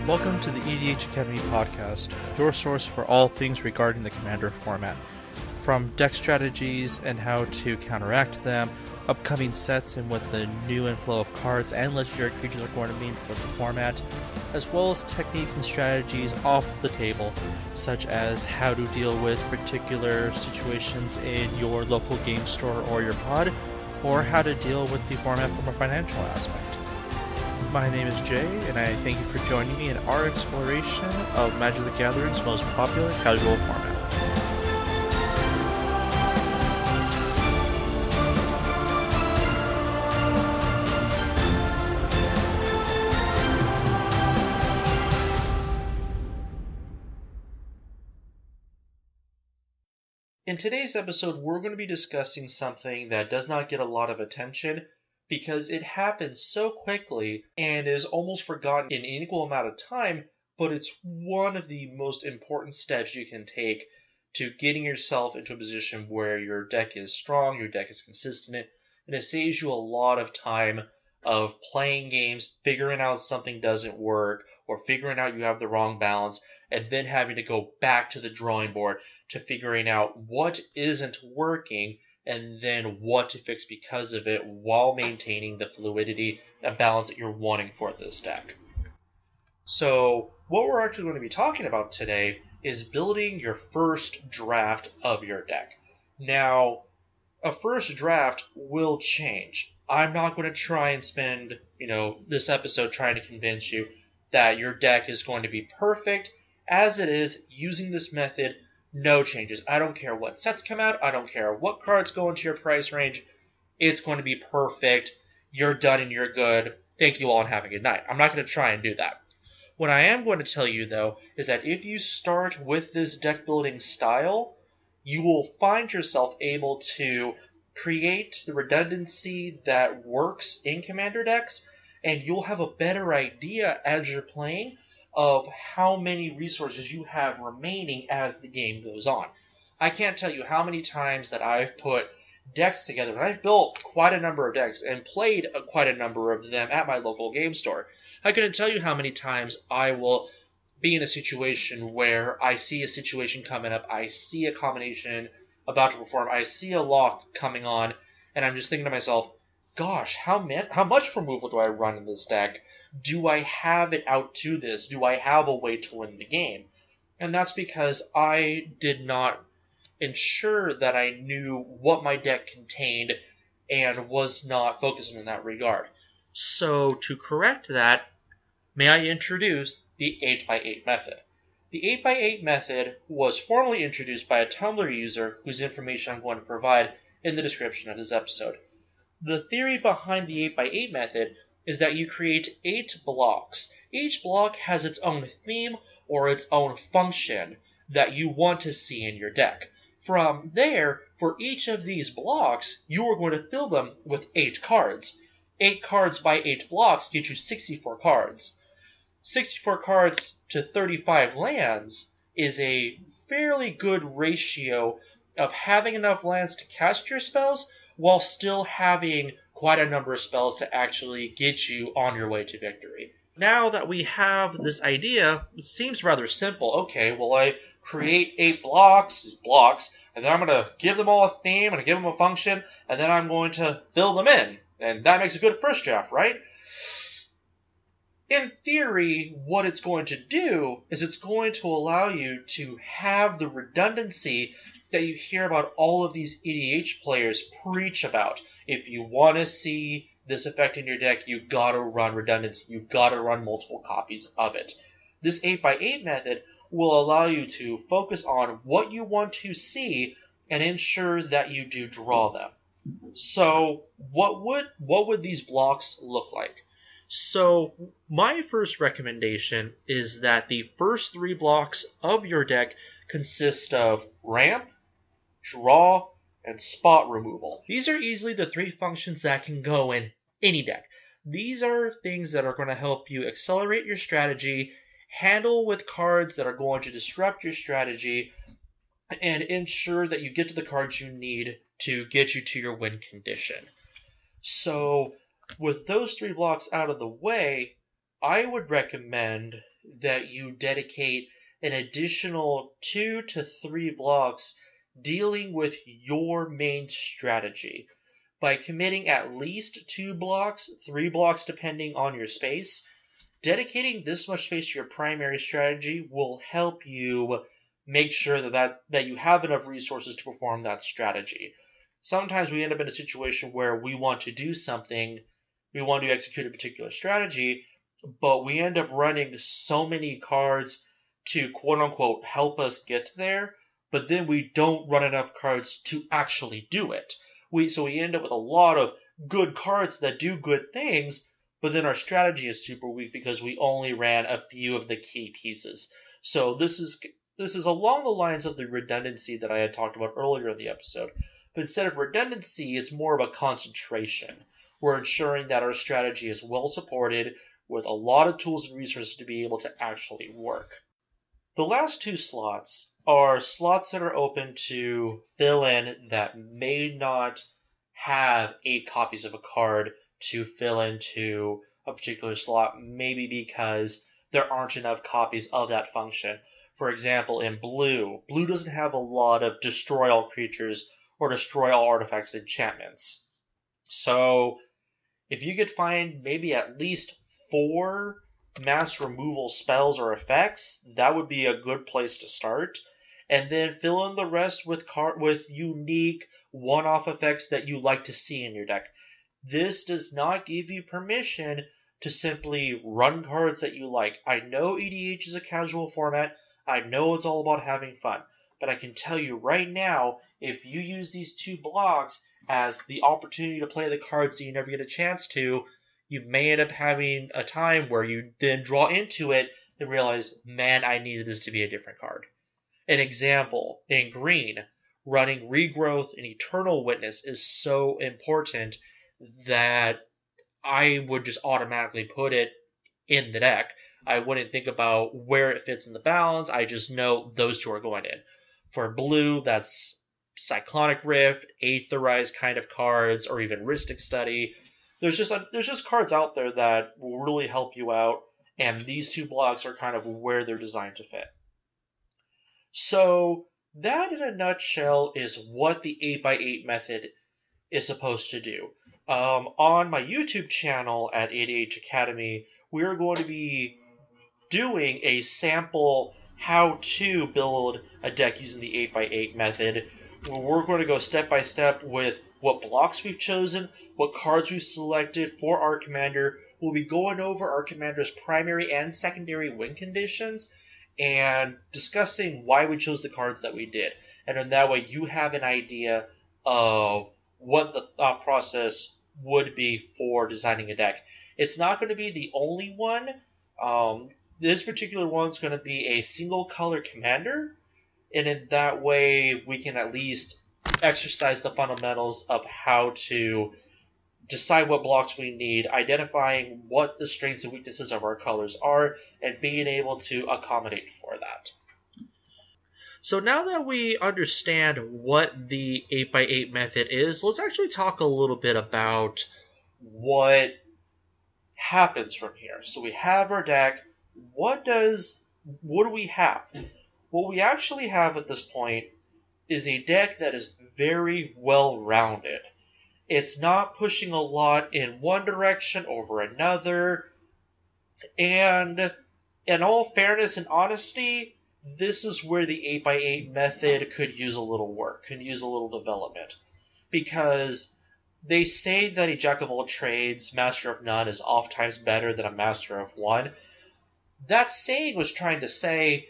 Welcome to the EDH Academy podcast, your source for all things regarding the Commander format. From deck strategies and how to counteract them, upcoming sets and what the new inflow of cards and legendary creatures are going to mean for the format, as well as techniques and strategies off the table, such as how to deal with particular situations in your local game store or your pod, or how to deal with the format from a financial aspect. My name is Jay, and I thank you for joining me in our exploration of Magic the Gathering's most popular casual format. In today's episode, we're going to be discussing something that does not get a lot of attention because it happens so quickly and is almost forgotten in an equal amount of time, but it's one of the most important steps you can take to getting yourself into a position where your deck is strong, your deck is consistent, and it saves you a lot of time of playing games, figuring out something doesn't work, or figuring out you have the wrong balance, and then having to go back to the drawing board to figuring out what isn't working and then what to fix because of it while maintaining the fluidity and balance that you're wanting for this deck. So what we're actually going to be talking about today is building your first draft of your deck. Now, a first draft will change. I'm not going to try and spend, this episode trying to convince you that your deck is going to be perfect. As it is, using this method, no changes. I don't care what sets come out. I don't care what cards go into your price range. It's going to be perfect. You're done and you're good. Thank you all and have a good night. I'm not going to try and do that. What I am going to tell you, though, is that if you start with this deck building style, you will find yourself able to create the redundancy that works in Commander decks, and you'll have a better idea as you're playing of how many resources you have remaining as the game goes on. I can't tell you how many times that I've put decks together, and I've built quite a number of decks and played quite a number of them at my local game store. I couldn't tell you how many times I will be in a situation where I see a situation coming up, I see a combination about to perform, I see a lock coming on, and I'm just thinking to myself, gosh, how much removal do I run in this deck? Do I have it out to this? Do I have a way to win the game? And that's because I did not ensure that I knew what my deck contained and was not focusing in that regard. So to correct that, may I introduce the 8x8 method. The 8x8 method was formally introduced by a Tumblr user whose information I'm going to provide in the description of this episode. The theory behind the 8x8 method is that you create 8 blocks. Each block has its own theme or its own function that you want to see in your deck. From there, for each of these blocks, you are going to fill them with 8 cards. 8 cards by 8 blocks get you 64 cards. 64 cards to 35 lands is a fairly good ratio of having enough lands to cast your spells while still having quite a number of spells to actually get you on your way to victory. Now that we have this idea, it seems rather simple. Okay, well, I create 8 blocks, and then I'm going to give them all a theme, I'm going to give them a function, and then I'm going to fill them in. And that makes a good first draft, right? In theory, what it's going to do is it's going to allow you to have the redundancy that you hear about all of these EDH players preach about. If you want to see this effect in your deck, you gotta run redundancy. You gotta run multiple copies of it. This 8x8 method will allow you to focus on what you want to see and ensure that you do draw them. So what would these blocks look like? So my first recommendation is that the first 3 blocks of your deck consist of ramp, draw, and spot removal. These are easily the 3 functions that can go in any deck. These are things that are going to help you accelerate your strategy, handle with cards that are going to disrupt your strategy, and ensure that you get to the cards you need to get you to your win condition. So with those 3 blocks out of the way, I would recommend that you dedicate an additional 2 to 3 blocks dealing with your main strategy. By committing at least 2 blocks, 3 blocks depending on your space, dedicating this much space to your primary strategy will help you make sure that you have enough resources to perform that strategy. Sometimes we end up in a situation where we want to do something, we want to execute a particular strategy, but we end up running so many cards to quote-unquote help us get there, but then we don't run enough cards to actually do it. So we end up with a lot of good cards that do good things, but then our strategy is super weak because we only ran a few of the key pieces. So this is along the lines of the redundancy that I had talked about earlier in the episode. But instead of redundancy, it's more of a concentration. We're ensuring that our strategy is well supported with a lot of tools and resources to be able to actually work. The last 2 slots are slots that are open to fill in that may not have 8 copies of a card to fill into a particular slot, maybe because there aren't enough copies of that function. For example, in blue doesn't have a lot of destroy all creatures or destroy all artifacts and enchantments. So if you could find maybe at least 4 mass removal spells or effects, that would be a good place to start. And then fill in the rest with unique one-off effects that you like to see in your deck. This does not give you permission to simply run cards that you like. I know EDH is a casual format. I know it's all about having fun. But I can tell you right now, if you use these 2 blocks as the opportunity to play the cards that you never get a chance to, you may end up having a time where you then draw into it and realize, man, I needed this to be a different card. An example, in green, running Regrowth and Eternal Witness is so important that I would just automatically put it in the deck. I wouldn't think about where it fits in the balance. I just know those 2 are going in. For blue, that's Cyclonic Rift, Aetherized kind of cards, or even Rhystic Study. There's just cards out there that will really help you out, and these 2 blocks are kind of where they're designed to fit. So that, in a nutshell, is what the 8x8 method is supposed to do. On my YouTube channel at EDH Academy, we are going to be doing a sample how to build a deck using the 8x8 method, where we're going to go step by step with what blocks we've chosen, what cards we've selected for our commander. We'll be going over our commander's primary and secondary win conditions and discussing why we chose the cards that we did. And in that way, you have an idea of what the thought process would be for designing a deck. It's not going to be the only one. This particular one's going to be a single color commander, and in that way we can at least exercise the fundamentals of how to decide what blocks we need, identifying what the strengths and weaknesses of our colors are, and being able to accommodate for that. So now that we understand what the 8x8 method is, let's actually talk a little bit about what happens from here. So we have our deck. What do we have? What we actually have at this point is a deck that is very well-rounded. It's not pushing a lot in one direction over another. And in all fairness and honesty, this is where the 8x8 method could use a little work, could use a little development. Because they say that a jack of all trades, master of none, is oftentimes better than a master of one. That saying was trying to say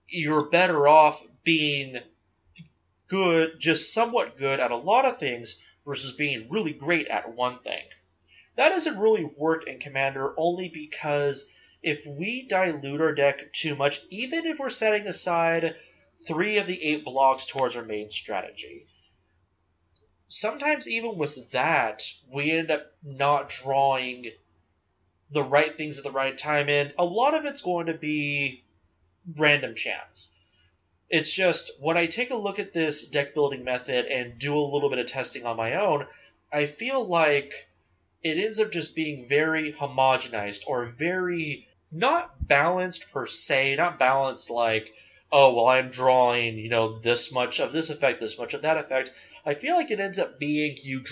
you're better off being good, just somewhat good at a lot of things, versus being really great at one thing. That doesn't really work in Commander only because if we dilute our deck too much, even if we're setting aside 3 of the 8 blocks towards our main strategy, sometimes even with that, we end up not drawing the right things at the right time, and a lot of it's going to be random chance. It's just, when I take a look at this deck building method and do a little bit of testing on my own, I feel like it ends up just being very homogenized or very not balanced per se, not balanced like, oh, well, I'm drawing, this much of this effect, this much of that effect. I feel like it ends up being you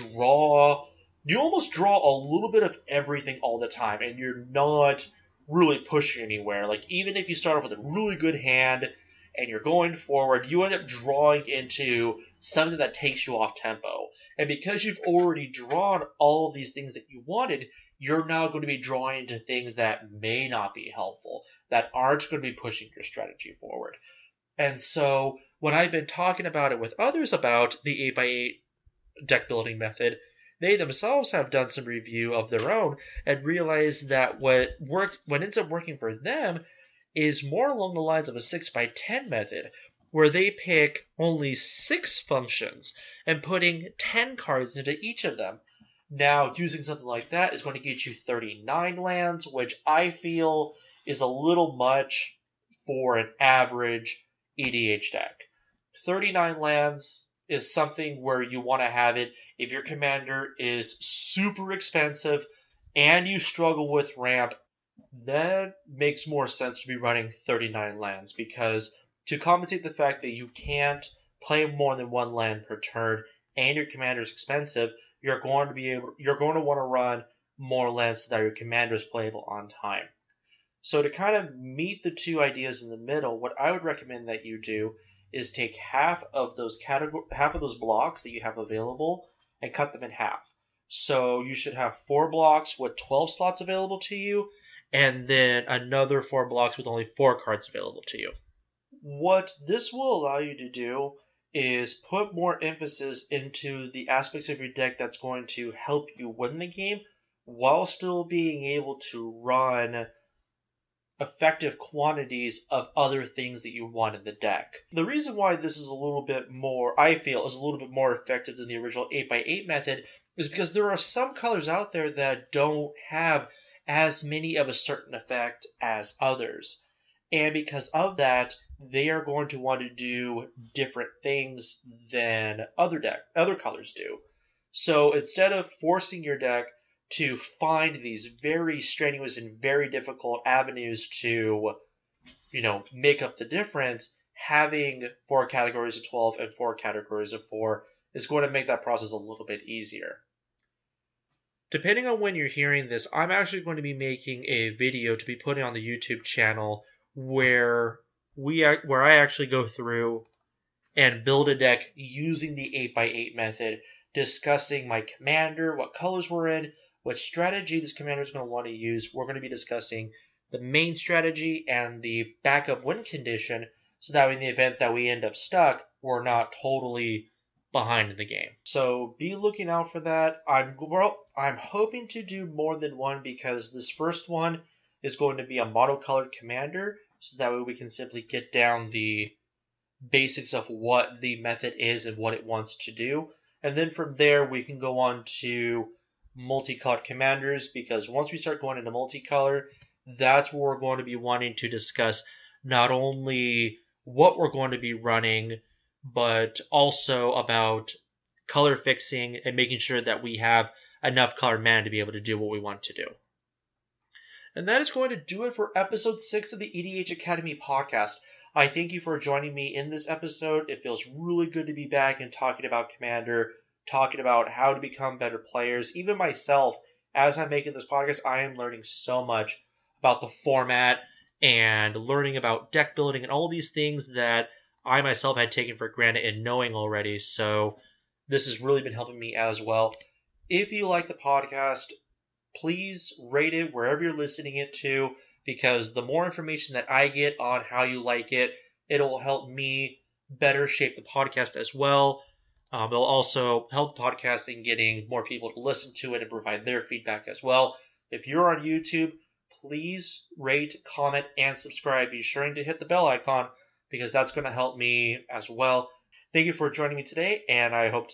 almost draw a little bit of everything all the time, and you're not really pushing anywhere. Like, even if you start off with a really good hand and you're going forward, you end up drawing into something that takes you off tempo. And because you've already drawn all of these things that you wanted, you're now going to be drawing into things that may not be helpful, that aren't going to be pushing your strategy forward. And so when I've been talking about it with others about the 8x8 deck building method, they themselves have done some review of their own and realized that what ends up working for them is more along the lines of a 6x10 method, where they pick only 6 functions and putting 10 cards into each of them. Now, using something like that is going to get you 39 lands, which I feel is a little much for an average EDH deck. 39 lands is something where you want to have it if your commander is super expensive and you struggle with ramp. That makes more sense to be running 39 lands, because to compensate the fact that you can't play more than 1 land per turn and your commander is expensive, you're going to want to run more lands so that your commander is playable on time. So to kind of meet the two ideas in the middle, what I would recommend that you do is take half of those blocks that you have available and cut them in half. So you should have 4 blocks with 12 slots available to you, and then another 4 blocks with only 4 cards available to you. What this will allow you to do is put more emphasis into the aspects of your deck that's going to help you win the game, while still being able to run effective quantities of other things that you want in the deck. The reason why this is a little bit more, I feel, is a little bit more effective than the original 8x8 method is because there are some colors out there that don't have as many of a certain effect as others. And because of that, they are going to want to do different things than other colors do. So instead of forcing your deck to find these very strenuous and very difficult avenues to, make up the difference, having 4 categories of 12 and 4 categories of 4 is going to make that process a little bit easier. Depending on when you're hearing this, I'm actually going to be making a video to be putting on the YouTube channel where I actually go through and build a deck using the 8x8 method, discussing my commander, what colors we're in, what strategy this commander is going to want to use. We're going to be discussing the main strategy and the backup win condition, so that in the event that we end up stuck, we're not totally behind in the game. So be looking out for that. I'm hoping to do more than one, because this first one is going to be a monocolored commander, so that way we can simply get down the basics of what the method is and what it wants to do. And then from there, we can go on to multicolored commanders, because once we start going into multicolor, that's where we're going to be wanting to discuss not only what we're going to be running, but also about color fixing and making sure that we have enough color mana to be able to do what we want to do. And that is going to do it for episode 6 of the EDH Academy podcast. I thank you for joining me in this episode. It feels really good to be back and talking about Commander, talking about how to become better players. Even myself, as I'm making this podcast, I am learning so much about the format and learning about deck building and all these things that I myself had taken for granted and knowing already. So this has really been helping me as well. If you like the podcast, please rate it wherever you're listening it to, because the more information that I get on how you like it, it'll help me better shape the podcast as well. It'll also help the podcast in getting more people to listen to it and provide their feedback as well. If you're on YouTube, please rate, comment, and subscribe. Be sure to hit the bell icon, because that's going to help me as well. Thank you for joining me today, and I hope to see you.